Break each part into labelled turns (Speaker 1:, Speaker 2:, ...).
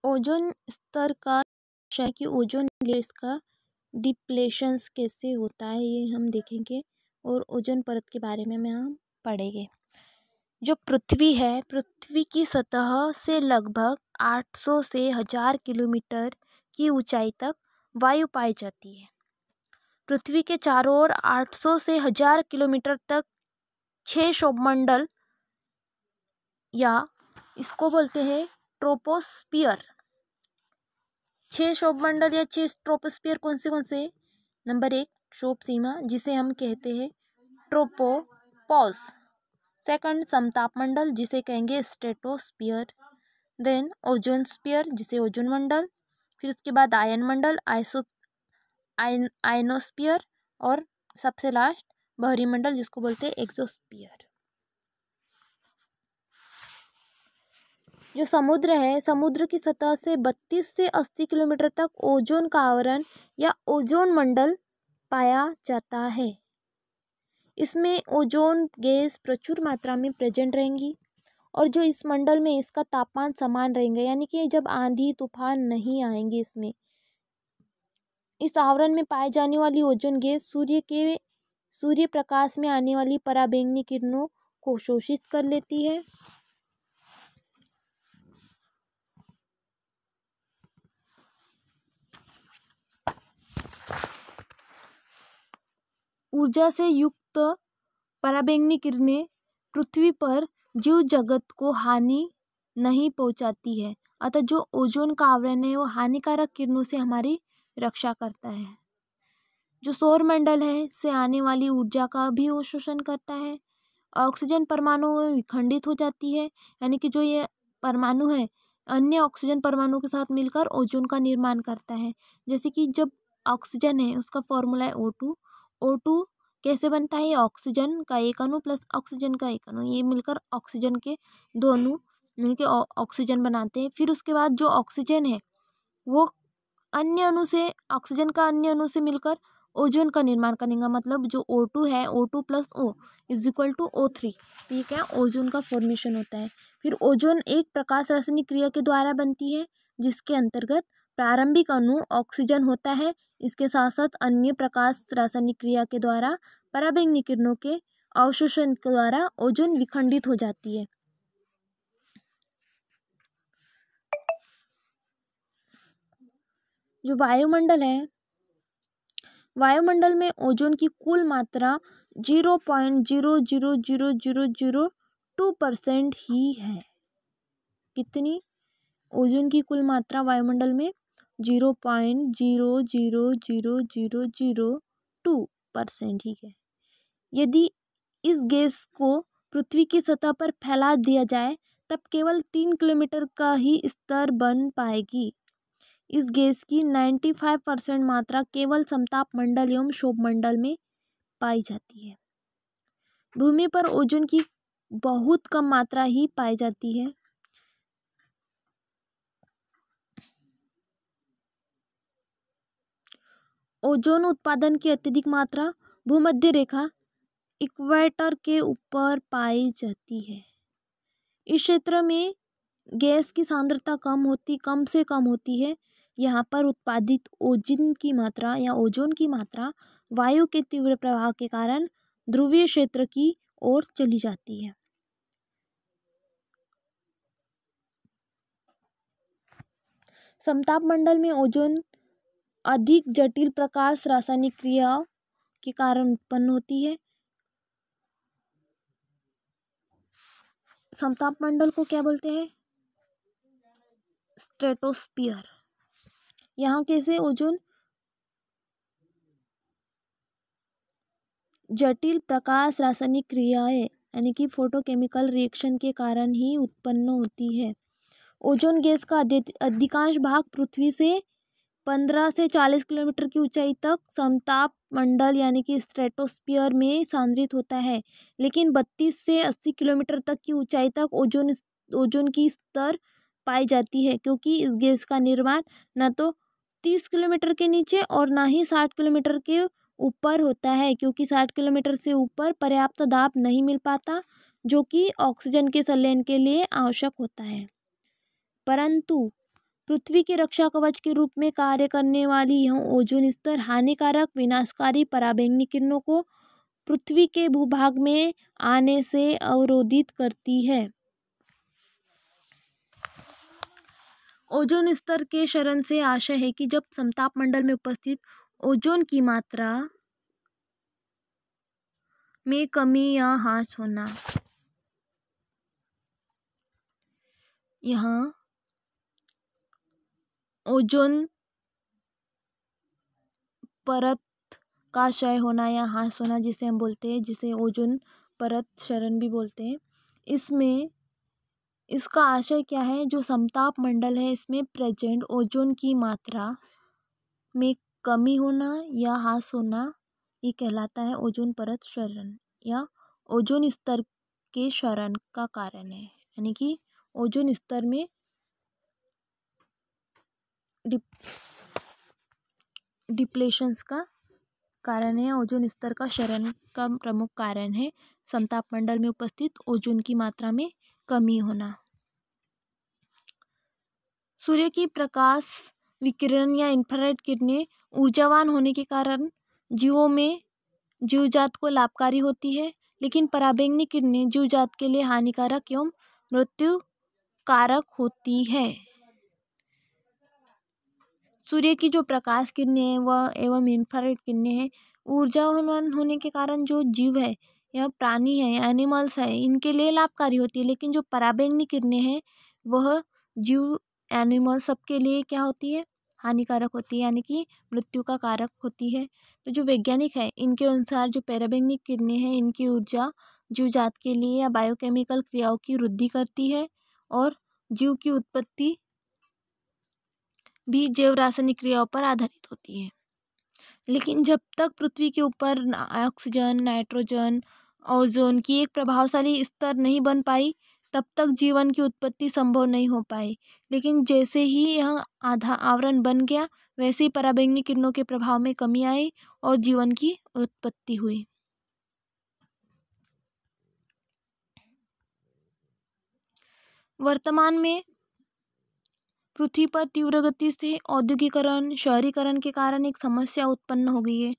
Speaker 1: Ozone स्तर का है कि ओजोन लेयर्स का डिप्लेशंस कैसे होता है ये हम देखेंगे और ओजोन परत के बारे में हम पढ़ेंगे। जो पृथ्वी है, पृथ्वी की सतह से लगभग 800 से 1000 किलोमीटर की ऊंचाई तक वायु पाई जाती है। पृथ्वी के चारों ओर 800 से 1000 किलोमीटर तक 6 सौरमंडल या इसको बोलते हैं ट्रोपोस्फियर। 6 सौरमंडल या 6 ट्रोपोस्फियर कौन से? नंबर 1 क्षोभ सीमा जिसे हम कहते हैं ट्रोपोपॉज। सेकंड समताप मंडल जिसे कहेंगे स्ट्रेटोस्फियर। देन ओजोन स्फीयर जिसे ओजोन मंडल। फिर उसके बाद आयन मंडल आयनोस्फीयर और सबसे लास्ट बहरी मंडल जिसको बोलते हैं एक्सोस्फीयर। जो समुद्र है, समुद्र की सतह से 32 से 80 किलोमीटर तक ओजोन का आवरण या ओजोन मंडल पाया जाता है। इसमें ओजोन गैस प्रचुर मात्रा में प्रेजेंट रहेंगी और जो इस मंडल में इसका तापमान समान रहेंगे, यानी कि जब आंधी तूफान नहीं आएंगे इसमें। इस आवरण में पाए जाने वाली ओजोन गैस सूर्य प्रकाश में आने वाली पराबैंगनी किरणों को शोषित कर लेती है। ऊर्जा से युक्त पराबैंगनी किरणें पृथ्वी पर जीव जगत को हानि नहीं पहुंचाती है, अतः जो ओजोन का आवरण है वो हानिकारक किरणों से हमारी रक्षा करता है। जो सौर मंडल है से आने वाली ऊर्जा का भी वो शोषण करता है। ऑक्सीजन परमाणु में विखंडित हो जाती है, यानी कि जो ये परमाणु है अन्य ऑक्सीजन परमाणु के साथ मिलकर ओजोन का निर्माण करता है। जैसे कि जब ऑक्सीजन है उसका फॉर्मूला है O2। O2 कैसे बनता है? ऑक्सीजन का एक अणु प्लस ऑक्सीजन का एक अणु, ये मिलकर ऑक्सीजन के दो अणु मिलकर ऑक्सीजन बनाते हैं। फिर उसके बाद जो ऑक्सीजन है वो अन्य अणु से, ऑक्सीजन का अन्य अणु से मिलकर ओजोन का निर्माण करेगा। मतलब जो O2 है, O2 plus O is equal to O3, ठीक है, ओजोन का फॉर्मेशन होता है। फिर ओजोन एक प्रकाश रासायनिक क्रिया के द्वारा बनती है जिसके अंतर्गत प्रारंभिक अणु ऑक्सीजन होता है। इसके साथ साथ अन्य प्रकाश रासायनिक क्रिया के द्वारा पराबैंगनी किरणों के अवशोषण के द्वारा ओजोन विखंडित हो जाती है। जो वायुमंडल है, वायुमंडल में ओजोन की कुल मात्रा 0.00002% ही है। कितनी? ओजोन की कुल मात्रा वायुमंडल में 0.00002% ही है। यदि इस गैस को पृथ्वी की सतह पर फैला दिया जाए तब केवल 3 किलोमीटर का ही स्तर बन पाएगी। इस गैस की 95% मात्रा केवल समताप मंडल एवं क्षोभ मंडल में पाई जाती है। भूमि पर ओजोन की बहुत कम मात्रा ही पाई जाती है। ओजोन उत्पादन की अत्यधिक मात्रा भूमध्य रेखा इक्वेटर के ऊपर पाई जाती है। इस क्षेत्र में गैस की सांद्रता कम से कम होती है। यहाँ पर उत्पादित ओजोन की मात्रा या ओजोन की मात्रा वायु के तीव्र प्रवाह के कारण ध्रुवीय क्षेत्र की ओर चली जाती है। समताप मंडल में ओजोन अधिक जटिल प्रकाश रासायनिक क्रियाओं के कारण उत्पन्न होती है। समताप मंडल को क्या बोलते हैं? स्ट्रेटोस्फियर। यहाँ कैसे ओजोन जटिल प्रकाश रासायनिक क्रियाएं यानी कि फोटोकेमिकल रिएक्शन के कारण ही उत्पन्न होती है। ओजोन गैस का अधिकांश भाग पृथ्वी से 15 से 40 किलोमीटर की ऊंचाई तक समताप मंडल यानी कि स्ट्रेटोस्फियर में सांद्रित होता है, लेकिन 32 से 80 किलोमीटर तक की ऊंचाई तक ओजोन की स्तर पाई जाती है, क्योंकि इस गैस का निर्माण न तो 30 किलोमीटर के नीचे और ना ही 60 किलोमीटर के ऊपर होता है, क्योंकि 60 किलोमीटर से ऊपर पर्याप्त दाब नहीं मिल पाता जो कि ऑक्सीजन के संलयन के लिए आवश्यक होता है। परंतु पृथ्वी के रक्षा कवच के रूप में कार्य करने वाली यह ओजोन स्तर हानिकारक विनाशकारी पराबैंगनी किरणों को पृथ्वी के भूभाग में आने से अवरोधित करती है। ओजोन स्तर के क्षरण से आशय है कि जब समताप मंडल में उपस्थित ओजोन की मात्रा में कमी या ह्रास होना। यहाँ ओजोन परत का क्षय होना या ह्रास होना जिसे हम बोलते हैं, जिसे ओजोन परत क्षरण भी बोलते हैं, इसमें इसका आशय क्या है, जो समताप मंडल है इसमें प्रेजेंट ओजोन की मात्रा में कमी होना या ह्रास होना, ये कहलाता है ओजोन परत क्षरण या ओजोन स्तर के क्षरण का कारण है। यानी कि ओजोन स्तर में डिप्लेशंस का कारण है, ओजोन स्तर का क्षरण का प्रमुख कारण है समताप मंडल में उपस्थित ओजोन की मात्रा में कमी होना। सूर्य की प्रकाश विकिरण या इंफ्रारेड किरणें ऊर्जावान होने के कारण जीवजात को लाभकारी होती है, लेकिन पराबैंगनी किरणें जीवजात के लिए हानिकारक एवं मृत्यु कारक होती है। सूर्य की जो प्रकाश किरणें हैं वह एवं इंफ्रारेड किरणें हैं, ऊर्जावान होने के कारण जो जीव है या प्राणी है, एनिमल्स है, इनके लिए लाभकारी होती है, लेकिन जो पराबैंगनी किरणें हैं वह जीव एनिमल सबके लिए क्या होती है, हानिकारक होती है, यानी कि मृत्यु का कारक होती है। तो जो वैज्ञानिक है इनके अनुसार जो पराबैंगनी किरणें हैं इनकी ऊर्जा जीवजात के लिए या बायोकेमिकल क्रियाओं की वृद्धि करती है और जीव की उत्पत्ति भी जैव रासायनिक क्रियाओं पर आधारित होती है। लेकिन जब तक पृथ्वी के ऊपर ऑक्सीजन, नाइट्रोजन, ओजोन की एक प्रभावशाली स्तर नहीं बन पाई तब तक जीवन की उत्पत्ति संभव नहीं हो पाई। लेकिन जैसे ही यह आधा आवरण बन गया वैसे ही पराबैंगनी किरणों के प्रभाव में कमी आई और जीवन की उत्पत्ति हुई। वर्तमान में पृथ्वी पर तीव्र गति से औद्योगिकरण, शहरीकरण के कारण एक समस्या उत्पन्न हो गई है,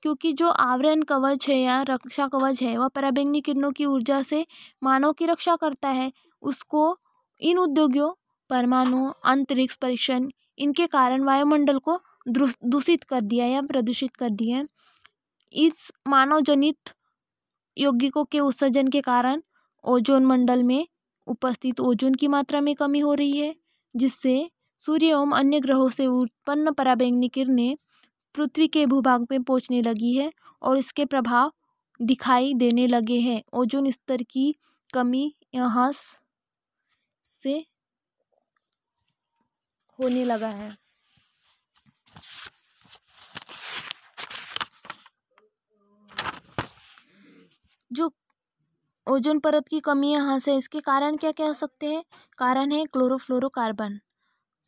Speaker 1: क्योंकि जो आवरण कवच है या रक्षा कवच है वह पराबैंगनी किरणों की ऊर्जा से मानव की रक्षा करता है। उसको इन उद्योगों, परमाणु, अंतरिक्ष परीक्षण, इनके कारण वायुमंडल को दूषित कर दिया या प्रदूषित कर दिया। इस मानव जनित यौगिकों के उत्सर्जन के कारण ओजोन मंडल में उपस्थित ओजोन की मात्रा में कमी हो रही है, जिससे सूर्य एवं अन्य ग्रहों से उत्पन्न पराबैंगनी किरणें पृथ्वी के भूभाग में पहुंचने लगी है और इसके प्रभाव दिखाई देने लगे हैं। ओजोन स्तर की कमी या ह्रास से होने लगा है। जो ओजोन परत की कमी या ह्रास है इसके कारण क्या क्या हो सकते हैं? कारण है क्लोरोफ्लोरोकार्बन,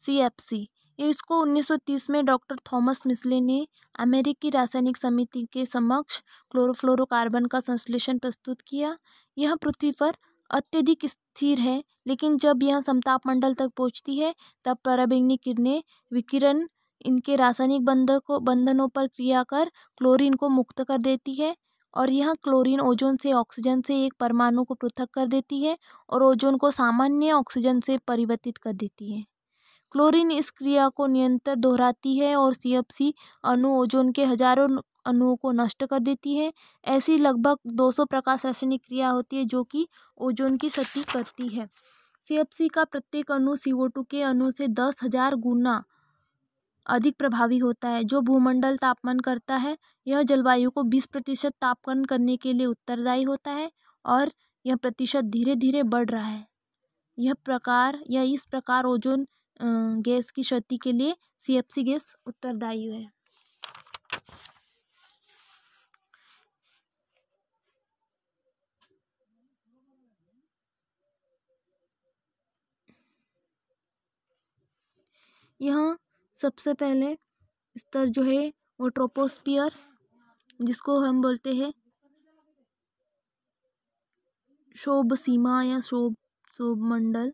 Speaker 1: CFC। इसको 1930 में डॉक्टर थॉमस मिसले ने अमेरिकी रासायनिक समिति के समक्ष क्लोरोफ्लोरोकार्बन का संश्लेषण प्रस्तुत किया। यह पृथ्वी पर अत्यधिक स्थिर है, लेकिन जब यह समताप मंडल तक पहुंचती है तब पराबैंगनी किरणें विकिरण इनके रासायनिक बंधनों पर क्रिया कर क्लोरीन को मुक्त कर देती है और यह क्लोरीन ओजोन से ऑक्सीजन से एक परमाणु को पृथक कर देती है और ओजोन को सामान्य ऑक्सीजन से परिवर्तित कर देती है। क्लोरीन इस क्रिया को निरंतर दोहराती है और CFC अणु ओजोन के हजारों अणुओं को नष्ट कर देती है। ऐसी लगभग 200 प्रकाश रासायनिक क्रिया होती है जो कि ओजोन की क्षति करती है। CFC का प्रत्येक अणु CO2 के अणु से 10,000 गुना अधिक प्रभावी होता है, जो भूमंडल तापमान करता है। यह जलवायु को 20% तापमान करने के लिए उत्तरदायी होता है और यह प्रतिशत धीरे धीरे बढ़ रहा है। इस प्रकार ओजोन गैस की क्षति के लिए CFC गैस उत्तरदायी है। यहाँ सबसे पहले स्तर जो है वो ट्रोपोस्फियर, जिसको हम बोलते हैं शोभ सीमा या शोभ मंडल।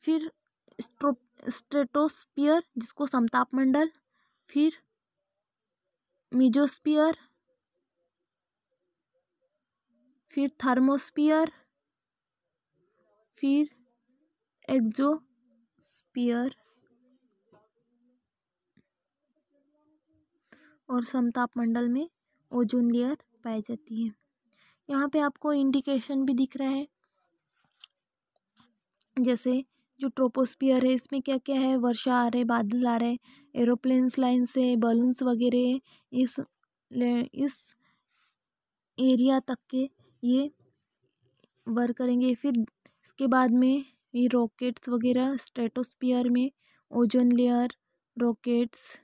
Speaker 1: फिर स्ट्रेटोस्फियर जिसको समताप मंडल, फिर मेसोस्फियर, फिर थर्मोस्फियर, फिर एक्सोस्फियर और समताप मंडल में ओजोन लेयर पाई जाती है। यहाँ पे आपको इंडिकेशन भी दिख रहा है, जैसे जो ट्रोपोस्फियर है इसमें क्या क्या है, वर्षा आ रहे, बादल आ रहे, एरोप्लेन्स लाइन से, बलून्स वगैरह इस एरिया तक के ये वर्क करेंगे। फिर इसके बाद में ये रॉकेट्स वगैरह, स्ट्रेटोस्फियर में ओजोन लेयर, रॉकेट्स,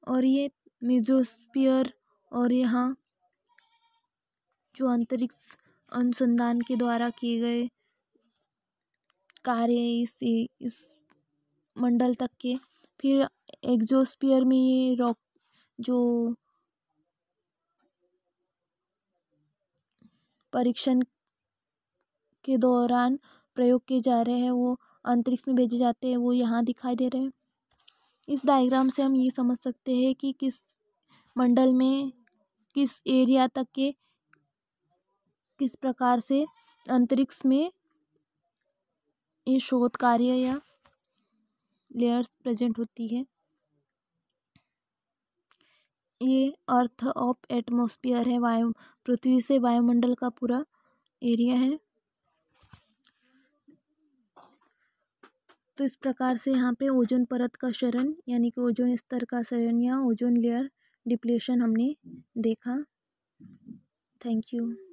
Speaker 1: और ये मेसोस्फियर और यहाँ जो अंतरिक्ष अनुसंधान के द्वारा किए गए कार्य इस मंडल तक के। फिर एक्सोस्फियर में ये रॉक जो परीक्षण के दौरान प्रयोग किए जा रहे हैं, वो अंतरिक्ष में भेजे जाते हैं, वो यहाँ दिखाई दे रहे हैं। इस डायग्राम से हम ये समझ सकते हैं कि किस मंडल में किस एरिया तक के किस प्रकार से अंतरिक्ष में ये शोध कार्य या लेयर्स प्रेजेंट होती है। ये अर्थ ऑफ एटमॉस्फेयर है, वायु पृथ्वी से वायुमंडल का पूरा एरिया है। तो इस प्रकार से यहाँ पे ओजोन परत का क्षरण यानी कि ओजोन स्तर का क्षरण या ओजोन लेयर डिप्लेशन हमने देखा। Thank you.